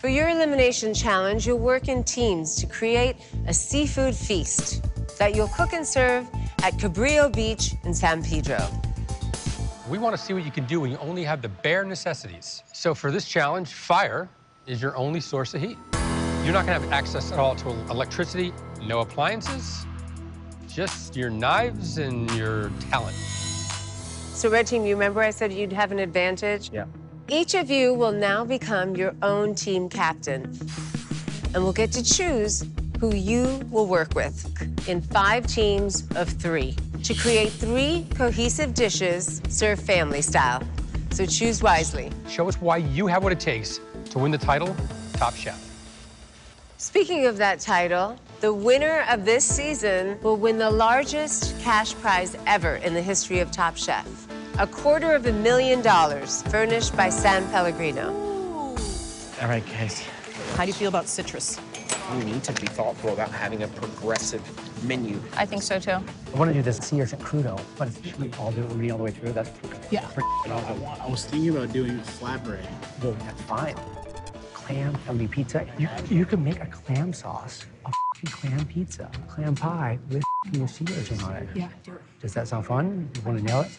For your elimination challenge, you'll work in teams to create a seafood feast that you'll cook and serve at Cabrillo Beach in San Pedro. We want to see what you can do when you only have the bare necessities. So for this challenge, fire is your only source of heat. You're not going to have access at all to electricity, no appliances, just your knives and your talent. So Red Team, you remember I said you'd have an advantage? Yeah. Each of you will now become your own team captain, and will get to choose who you will work with in 5 teams of 3 to create 3 cohesive dishes served family style. So choose wisely. Show us why you have what it takes to win the title, Top Chef. Speaking of that title, the winner of this season will win the largest cash prize ever in the history of Top Chef. $250,000 furnished by San Pellegrino. All right, guys. How do you feel about citrus? We need to be thoughtful about having a progressive menu. I think so, too. I want to do this sea urchin crudo, but if we all do it all the way through, that's Yeah. I was thinking about doing a flatbread. well, that's fine. Clam fillet pizza. You can make a clam sauce, a clam pizza, clam pie with your sea urchin on it. Yeah, do it. Does that sound fun? You want to nail it?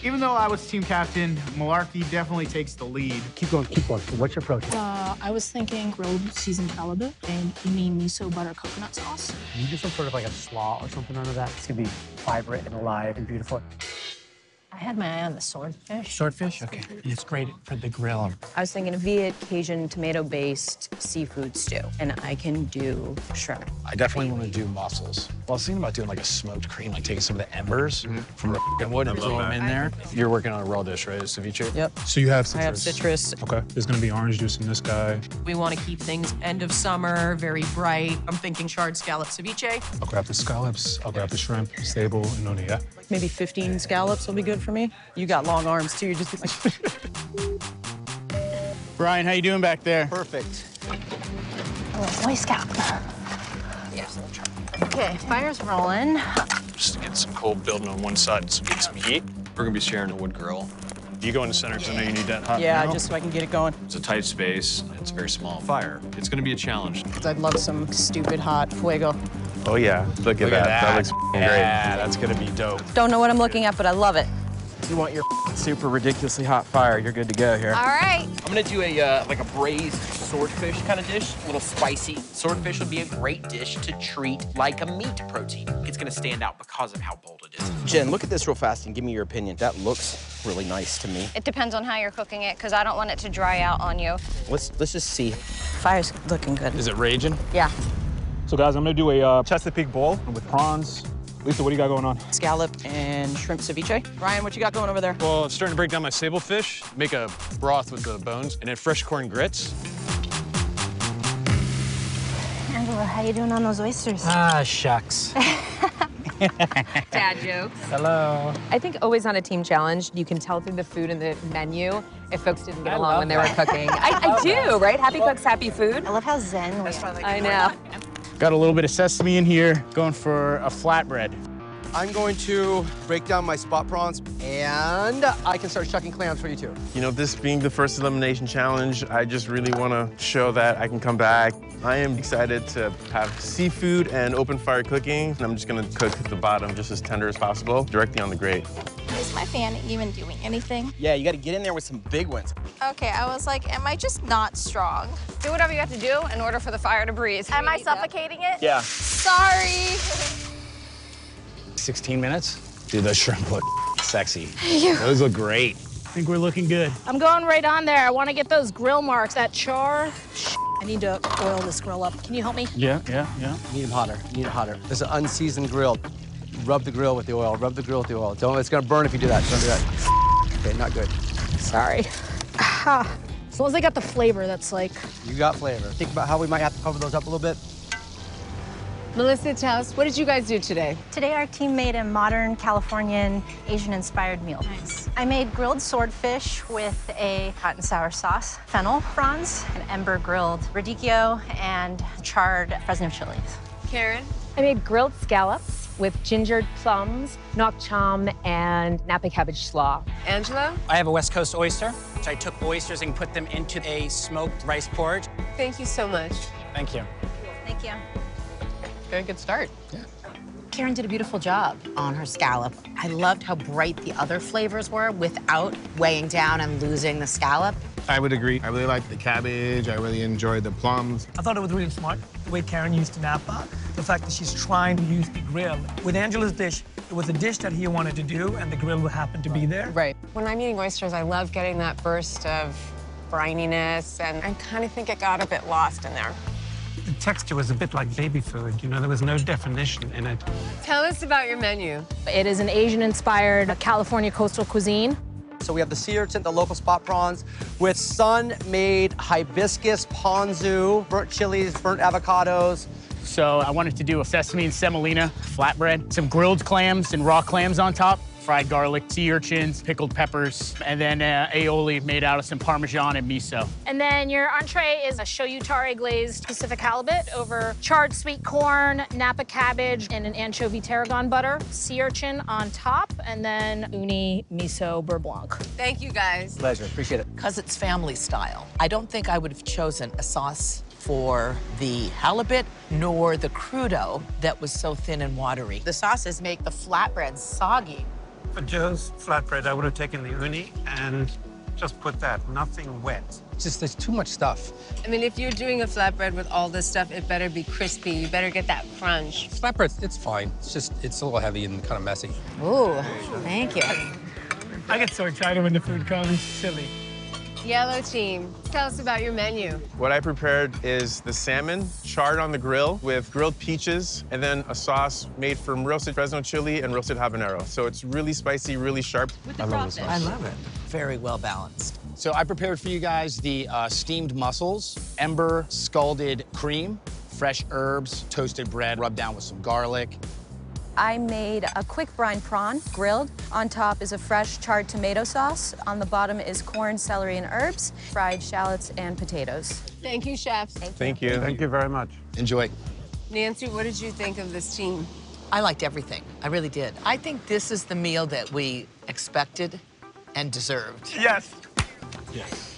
Even though I was team captain, Malarkey definitely takes the lead. Keep going, keep going. What's your approach? I was thinking grilled seasoned halibut and uni miso butter coconut sauce. Can you do some sort of like a slaw or something under that? It's gonna be vibrant and alive and beautiful. I had my eye on the swordfish. Swordfish? Okay. And it's great for the grill. I was thinking a Viet Cajun tomato-based seafood stew, and I can do shrimp. I definitely want to do mussels. Well, I was thinking about doing like a smoked cream, like taking some of the embers from the f***ing wood and throw them in there. You're working on a raw dish, right? Ceviche? Yep. So you have citrus. I have citrus. Okay. There's gonna be orange juice in this guy. We want to keep things end of summer, very bright. I'm thinking charred scallop ceviche. I'll grab the scallops. I'll grab the shrimp, stable, and noni, yeah? Maybe 15 scallops will be good for me. You got long arms, too. You're just like... Brian, how you doing back there? Perfect. Oh, Boy Scout. Okay, fire's rolling. Just to get some cold building on one side so get some heat. We're gonna be sharing a wood grill. You go in the center because I know you need that hot Yeah, now. just so I can get it going. It's a tight space, it's a very small fire. It's gonna be a challenge. Because I'd love some stupid hot fuego. Oh yeah, look at that. That looks great. Yeah, that's gonna be dope. Don't know what I'm looking at, but I love it. If you want your super ridiculously hot fire, you're good to go here. All right. I'm gonna do a like a braised swordfish kind of dish, a little spicy. Swordfish would be a great dish to treat like a meat protein. It's gonna stand out because of how bold it is. Jen, look at this real fast and give me your opinion. That looks really nice to me. It depends on how you're cooking it, because I don't want it to dry out on you. Let's just see. Fire's looking good. Is it raging? Yeah. So guys, I'm gonna do a Chesapeake bowl with prawns. Lisa, what do you got going on? Scallop and shrimp ceviche. Ryan, what you got going over there? Well, I'm starting to break down my sable fish, make a broth with the bones, and then fresh corn grits. Angela, how you doing on those oysters? Ah, shucks. Dad jokes. Hello. I think always on a team challenge, you can tell through the food and the menu if folks didn't get along when they were cooking. I do, right? Happy cooks, happy food. I love how zen we are. I know. Got a little bit of sesame in here, going for a flatbread. I'm going to break down my spot prawns, and I can start shucking clams for you too. You know, this being the first elimination challenge, I just really want to show that I can come back. I am excited to have seafood and open fire cooking. And I'm just going to cook the bottom just as tender as possible, directly on the grate. Is my fan even doing anything? Yeah, you got to get in there with some big ones. Okay, I was like, am I just not strong? Do whatever you have to do in order for the fire to breathe. Am I suffocating it? Yeah. Sorry. 16 minutes? Dude, those shrimp look sexy. Those look great. I think we're looking good. I'm going right on there. I want to get those grill marks, that char. I need to oil this grill up. Can you help me? Yeah. Need them hotter, need it hotter. This is an unseasoned grill. Rub the grill with the oil, rub the grill with the oil. Don't, it's gonna burn if you do that, don't do that. Okay, not good. Sorry. As long as I got the flavor, that's like... You got flavor. Think about how we might have to cover those up a little bit. Melissa, tell us, what did you guys do today? Today, our team made a modern Californian Asian-inspired meal. Nice. I made grilled swordfish with a hot and sour sauce, fennel prawns, and ember-grilled radicchio, and charred Fresno chilies. Karen? I made grilled scallops with gingered plums, nok cham, and Napa cabbage slaw. Angelo? I have a West Coast oyster. So I took oysters and put them into a smoked rice porridge. Thank you so much. Thank you. Thank you. Very good start. Yeah. Karen did a beautiful job on her scallop. I loved how bright the other flavors were without weighing down and losing the scallop. I would agree. I really liked the cabbage. I really enjoyed the plums. I thought it was really smart, the way Karen used Napa, the fact that she's trying to use the grill. With Angela's dish, it was a dish that he wanted to do, and the grill would happen to be there. Right. When I'm eating oysters, I love getting that burst of brininess, and I kind of think it got a bit lost in there. The texture was a bit like baby food, you know, there was no definition in it. Tell us about your menu. It is an Asian-inspired California coastal cuisine. So we have the sea urchin, the local spot prawns, with sun-made hibiscus, ponzu, burnt chilies, burnt avocados. So I wanted to do a sesame and semolina flatbread, some grilled clams and raw clams on top, fried garlic, sea urchins, pickled peppers, and then aioli made out of some Parmesan and miso. And then your entree is a shoyu tare glazed Pacific halibut over charred sweet corn, Napa cabbage, and an anchovy tarragon butter, sea urchin on top, and then uni miso beurre blanc. Thank you, guys. Pleasure, appreciate it. Because it's family style. I don't think I would have chosen a sauce for the halibut nor the crudo that was so thin and watery. The sauces make the flatbread soggy. For Joe's flatbread, I would have taken the uni and just put that, nothing wet. Just, there's too much stuff. I mean, if you're doing a flatbread with all this stuff, it better be crispy. You better get that crunch. Flatbread, it's fine. It's just, it's a little heavy and kind of messy. Ooh, thank you. I get so excited when the food comes, silly. Yellow team, tell us about your menu. What I prepared is the salmon charred on the grill with grilled peaches and then a sauce made from roasted Fresno chili and roasted habanero. So it's really spicy, really sharp. I love this. I love it. Very well balanced. So I prepared for you guys the steamed mussels, ember scalded cream, fresh herbs, toasted bread, rubbed down with some garlic. I made a quick brine prawn, grilled. On top is a fresh charred tomato sauce. On the bottom is corn, celery, and herbs, fried shallots, and potatoes. Thank you, chefs. Thank you. Thank you very much. Enjoy. Nancy, what did you think of this team? I liked everything. I really did. I think this is the meal that we expected and deserved. Yes. Yes.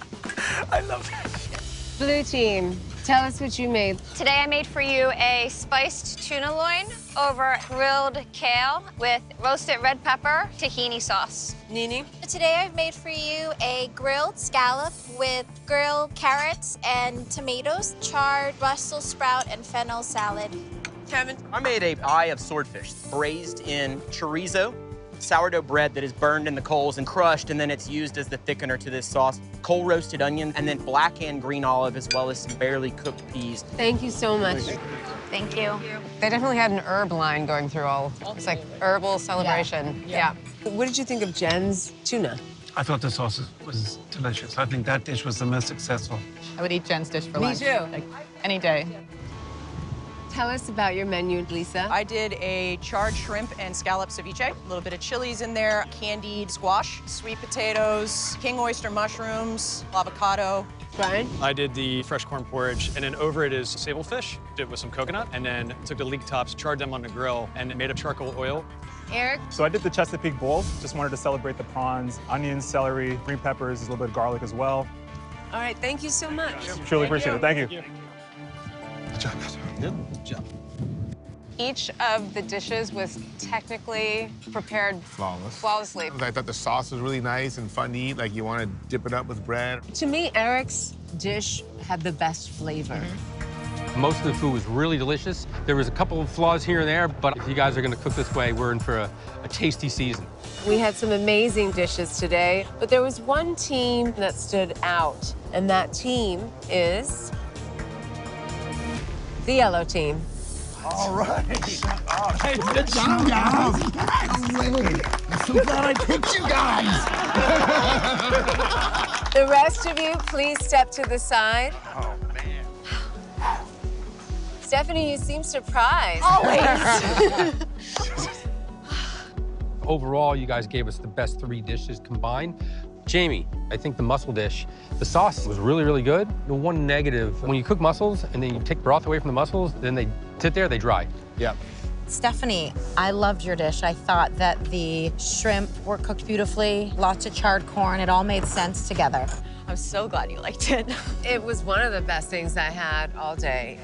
I love it. Blue team, tell us what you made. Today I made for you a spiced tuna loin over grilled kale with roasted red pepper, tahini sauce. Nini? Today I've made for you a grilled scallop with grilled carrots and tomatoes, charred Brussels sprout and fennel salad. Kevin? I made an eye of swordfish, braised in chorizo, sourdough bread that is burned in the coals and crushed, and then it's used as the thickener to this sauce. Coal roasted onion, and then black and green olive, as well as some barely cooked peas. Thank you so much. Thank you. They definitely had an herb line going through all. It's like herbal celebration. Yeah. What did you think of Jen's tuna? I thought the sauce was delicious. I think that dish was the most successful. I would eat Jen's dish for Me lunch. too. Like, any day. Tell us about your menu, Lisa. I did a charred shrimp and scallop ceviche. A little bit of chilies in there, candied squash, sweet potatoes, king oyster mushrooms, avocado. Brian? I did the fresh corn porridge, and then over it is sable fish. Did it with some coconut, and then took the leek tops, charred them on the grill, and made up charcoal oil. Eric? So I did the Chesapeake Bowl. Just wanted to celebrate the prawns, onions, celery, green peppers, a little bit of garlic as well. All right, thank you so much. Truly appreciate it. Thank you. Good job, guys. Good job. Each of the dishes was technically prepared flawlessly. I thought the sauce was really nice and fun to eat. Like you want to dip it up with bread. To me, Eric's dish had the best flavor. Most of the food was really delicious. There was a couple of flaws here and there, but if you guys are gonna cook this way, we're in for a tasty season. We had some amazing dishes today, but there was one team that stood out, and that team is the yellow team. All right. Hey, good job, guys. I'm so glad I picked you guys. The rest of you, please step to the side. Oh, man. Stephanie, you seem surprised. Always. Overall, you guys gave us the best 3 dishes combined. Jamie, I think the mussel dish, the sauce was really, really good. The one negative, when you cook mussels and then you take broth away from the mussels, then they sit there, they dry. Yeah. Stephanie, I loved your dish. I thought that the shrimp were cooked beautifully, lots of charred corn. It all made sense together. I'm so glad you liked it. It was one of the best things I had all day.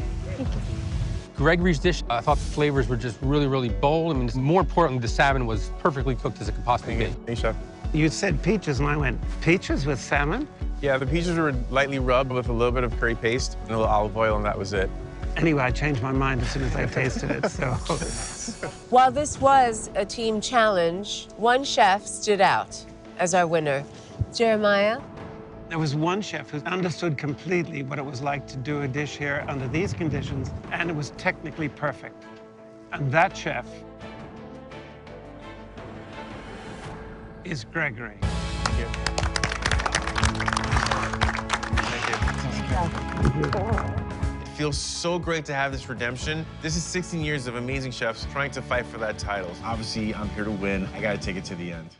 Gregory's dish, I thought the flavors were just really, really bold. I mean, more importantly, the salmon was perfectly cooked as it could possibly be. Hey, chef. You said peaches, and I went, peaches with salmon? Yeah, the peaches were lightly rubbed with a little bit of curry paste and a little olive oil, and that was it. Anyway, I changed my mind as soon as I tasted it, so. While this was a team challenge, one chef stood out as our winner. Jeremiah? There was one chef who understood completely what it was like to do a dish here under these conditions, and it was technically perfect. And that chef is Gregory. Thank you. Thank you. It feels so great to have this redemption. This is 16 years of amazing chefs trying to fight for that title. Obviously, I'm here to win. I gotta take it to the end.